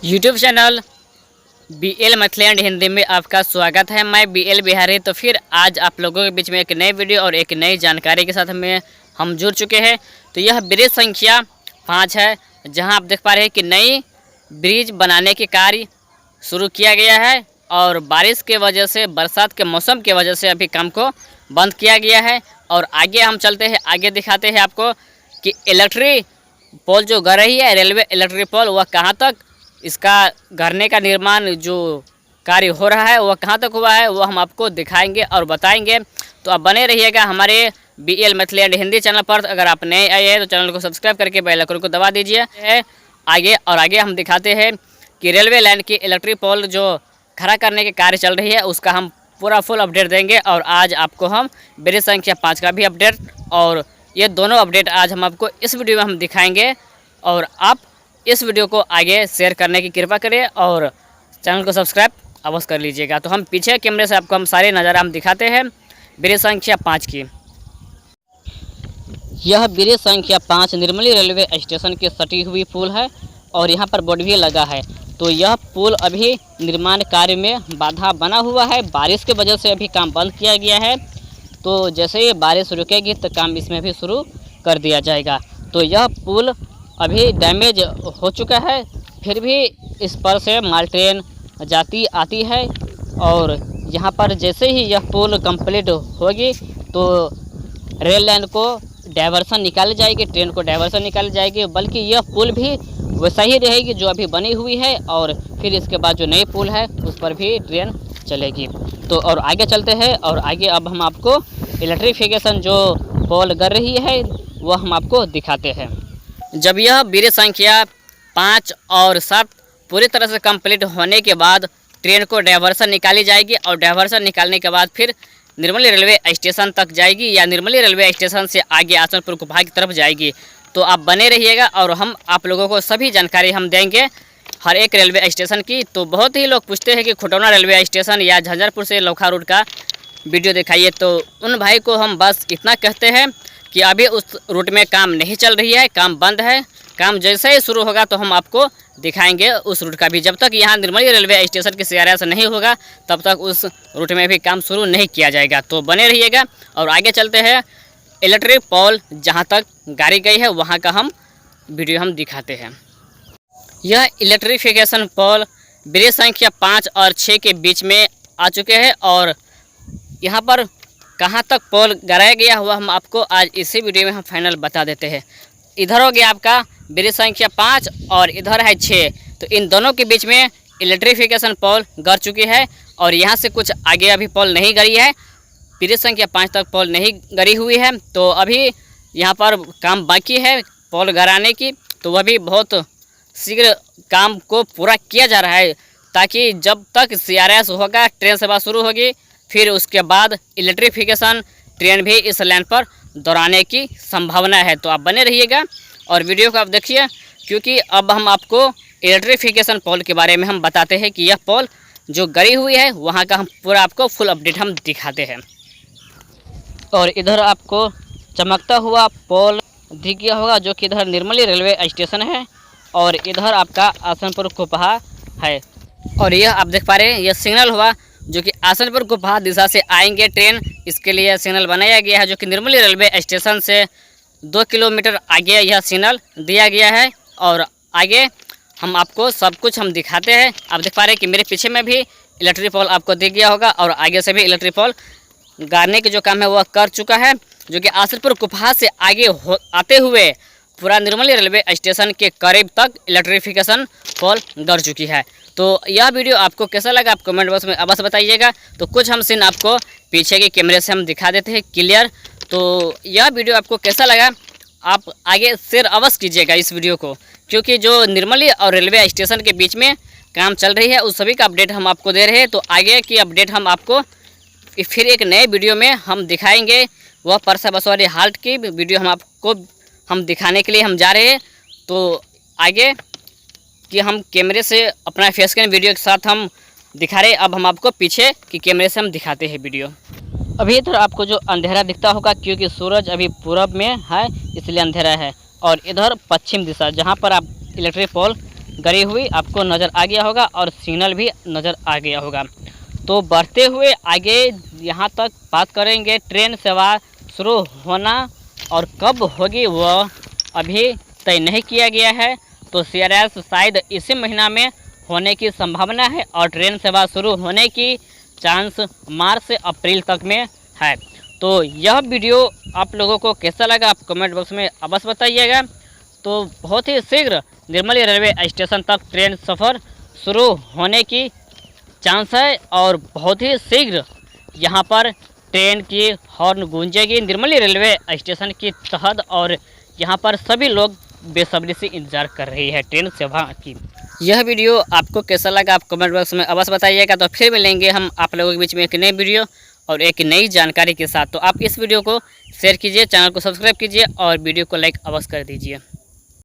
YouTube channel BL मैथिलैंड Hindi में आपका स्वागत है। मैं BL बिहारी। तो फिर आज आप लोगों के बीच में एक नई वीडियो और एक नई जानकारी के साथ हम जुड़ चुके हैं। तो यह ब्रिज संख्या 5 है, जहां आप देख पा रहे हैं कि नई ब्रिज बनाने के कार्य शुरू किया गया है और बारिश के वजह से, बरसात के मौसम के वजह से अभी काम को बंद किया गया है। और आगे हम चलते हैं, आगे दिखाते हैं आपको कि इलेक्ट्रिक पोल जो गिर रही है, रेलवे इलेक्ट्रिक पोल, वह कहाँ तक, इसका गढ़ने का निर्माण जो कार्य हो रहा है वह कहाँ तक हुआ है, वह हम आपको दिखाएंगे और बताएंगे। तो आप बने रहिएगा हमारे BL मैथिलैंड हिंदी चैनल पर। अगर आप नए आए हैं तो चैनल को सब्सक्राइब करके बेल आइकन को दबा दीजिए। आगे हम दिखाते हैं कि रेलवे लाइन की इलेक्ट्रिक पोल जो खड़ा करने के कार्य चल रही है उसका हम पूरा फुल अपडेट देंगे। और आज आपको हम ब्रिज संख्या 5 का भी अपडेट, और ये दोनों अपडेट आज हम आपको इस वीडियो में हम दिखाएंगे। और आप इस वीडियो को आगे शेयर करने की कृपा करें और चैनल को सब्सक्राइब अवश्य कर लीजिएगा। तो हम पीछे कैमरे से आपको हम सारे नज़ारा हम दिखाते हैं ब्रिज संख्या 5 की। यह ब्रिज संख्या 5 निर्मली रेलवे स्टेशन की सटी हुई पुल है और यहाँ पर बोर्ड भी लगा है। तो यह पुल अभी निर्माण कार्य में बाधा बना हुआ है, बारिश की वजह से अभी काम बंद किया गया है। तो जैसे ही बारिश रुकेगी तो काम इसमें भी शुरू कर दिया जाएगा। तो यह पुल अभी डैमेज हो चुका है, फिर भी इस पर से माल ट्रेन जाती आती है। और यहाँ पर जैसे ही यह पुल कंप्लीट होगी तो रेल लाइन को डाइवर्सन निकाली जाएगी, ट्रेन को डाइवर्सन निकाली जाएगी। बल्कि यह पुल भी वैसा ही रहेगी जो अभी बनी हुई है, और फिर इसके बाद जो नई पुल है उस पर भी ट्रेन चलेगी। तो और आगे चलते हैं, और आगे अब हम आपको इलेक्ट्रिफिकेशन जो पोल कर रही है वह हम आपको दिखाते हैं। जब यह ब्रिज संख्या 5 और 7 पूरी तरह से कंप्लीट होने के बाद ट्रेन को डाइवर्सन निकाली जाएगी, और डाइवर्सन निकालने के बाद फिर निर्मली रेलवे स्टेशन तक जाएगी, या निर्मली रेलवे स्टेशन से आगे आसनपुर गुफा की तरफ जाएगी। तो आप बने रहिएगा और हम आप लोगों को सभी जानकारी हम देंगे हर एक रेलवे स्टेशन की। तो बहुत ही लोग पूछते हैं कि खुटौना रेलवे स्टेशन या झंझारपुर से लौखा रूट का वीडियो दिखाइए। तो उन भाई को हम बस इतना कहते हैं कि अभी उस रूट में काम नहीं चल रही है, काम बंद है। काम जैसे ही शुरू होगा तो हम आपको दिखाएंगे उस रूट का भी। जब तक यहाँ निर्मली रेलवे स्टेशन की CRS नहीं होगा तब तक उस रूट में भी काम शुरू नहीं किया जाएगा। तो बने रहिएगा और आगे चलते हैं। इलेक्ट्रिक पोल जहाँ तक गाड़ी गई है वहाँ का हम वीडियो हम दिखाते हैं। यह इलेक्ट्रिफिकेशन पोल ब्रिज संख्या 5 और 6 के बीच में आ चुके हैं, और यहाँ पर कहाँ तक पोल गड़ाया गया हुआ हम आपको आज इसी वीडियो में हम फाइनल बता देते हैं। इधर हो गया आपका ब्रिज संख्या 5 और इधर है 6। तो इन दोनों के बीच में इलेक्ट्रिफिकेशन पोल गड़ चुकी है, और यहाँ से कुछ आगे अभी पोल नहीं गड़ी है। ब्रिज संख्या 5 तक पोल नहीं गड़ी हुई है। तो अभी यहाँ पर काम बाकी है पोल गड़ाने की। तो वह भी बहुत शीघ्र काम को पूरा किया जा रहा है, ताकि जब तक CRS होगा, ट्रेन सेवा शुरू होगी, फिर उसके बाद इलेक्ट्रिफिकेशन ट्रेन भी इस लाइन पर दौड़ाने की संभावना है। तो आप बने रहिएगा और वीडियो को आप देखिए, क्योंकि अब हम आपको इलेक्ट्रिफिकेशन पोल के बारे में हम बताते हैं कि यह पोल जो गड़ी हुई है वहाँ का हम पूरा आपको फुल अपडेट हम दिखाते हैं। और इधर आपको चमकता हुआ पोल दिख गया होगा, जो कि इधर निर्मली रेलवे स्टेशन है, और इधर आपका आसनपुर कुपहा है। और यह आप देख पा रहे हैं, यह सिग्नल हुआ जो कि आसनपुर गुफा दिशा से आएंगे ट्रेन, इसके लिए सिग्नल बनाया गया है, जो कि निर्मली रेलवे स्टेशन से 2 किलोमीटर आगे यह सिग्नल दिया गया है। और आगे हम आपको सब कुछ हम दिखाते हैं। आप देख पा रहे हैं कि मेरे पीछे में भी इलेक्ट्रिक पोल आपको दिख गया होगा, और आगे से भी इलेक्ट्रिक पोल गाड़ने के जो काम है वह कर चुका है, जो कि आसनपुर गुफा से आगे आते हुए पूरा निर्मली रेलवे स्टेशन के करीब तक इलेक्ट्रिफिकेशन पोल गड़ चुकी है। तो यह वीडियो आपको कैसा लगा आप कमेंट बॉक्स में अवश्य बताइएगा। तो कुछ हम सीन आपको पीछे के कैमरे से हम दिखा देते हैं क्लियर। तो यह वीडियो आपको कैसा लगा आप आगे शेयर अवश्य कीजिएगा इस वीडियो को, क्योंकि जो निर्मली और रेलवे स्टेशन के बीच में काम चल रही है उस सभी का अपडेट हम आपको दे रहे हैं। तो आगे की अपडेट हम आपको फिर एक नए वीडियो में हम दिखाएंगे। वह परसा बसवाड़ी हाल्ट की वीडियो हम दिखाने के लिए हम जा रहे हैं। तो आगे कि हम कैमरे से अपना फेस कैम वीडियो के साथ हम दिखा रहे हैं, अब हम आपको पीछे की कैमरे से हम दिखाते हैं वीडियो। अभी इधर आपको जो अंधेरा दिखता होगा, क्योंकि सूरज अभी पूरब में है इसलिए अंधेरा है, और इधर पश्चिम दिशा जहाँ पर आप इलेक्ट्रिक पोल गड़ी हुई आपको नज़र आ गया होगा और सिग्नल भी नज़र आ गया होगा। तो बढ़ते हुए आगे यहाँ तक बात करेंगे, ट्रेन सेवा शुरू होना और कब होगी वह अभी तय नहीं किया गया है। तो CRS शायद इसी महीना में होने की संभावना है और ट्रेन सेवा शुरू होने की चांस मार्च से अप्रैल तक में है। तो यह वीडियो आप लोगों को कैसा लगा आप कमेंट बॉक्स में अवश्य बताइएगा। तो बहुत ही शीघ्र निर्मली रेलवे स्टेशन तक ट्रेन सफ़र शुरू होने की चांस है और बहुत ही शीघ्र यहाँ पर ट्रेन की हॉर्न गूंजेगी निर्मली रेलवे स्टेशन की तहत और यहाँ पर सभी लोग बेसब्री से इंतज़ार कर रही है ट्रेन सेवा की। यह वीडियो आपको कैसा लगा आप कमेंट बॉक्स में अवश्य बताइएगा। तो फिर मिलेंगे हम आप लोगों के बीच में एक नई वीडियो और एक नई जानकारी के साथ। तो आप इस वीडियो को शेयर कीजिए, चैनल को सब्सक्राइब कीजिए और वीडियो को लाइक अवश्य कर दीजिए।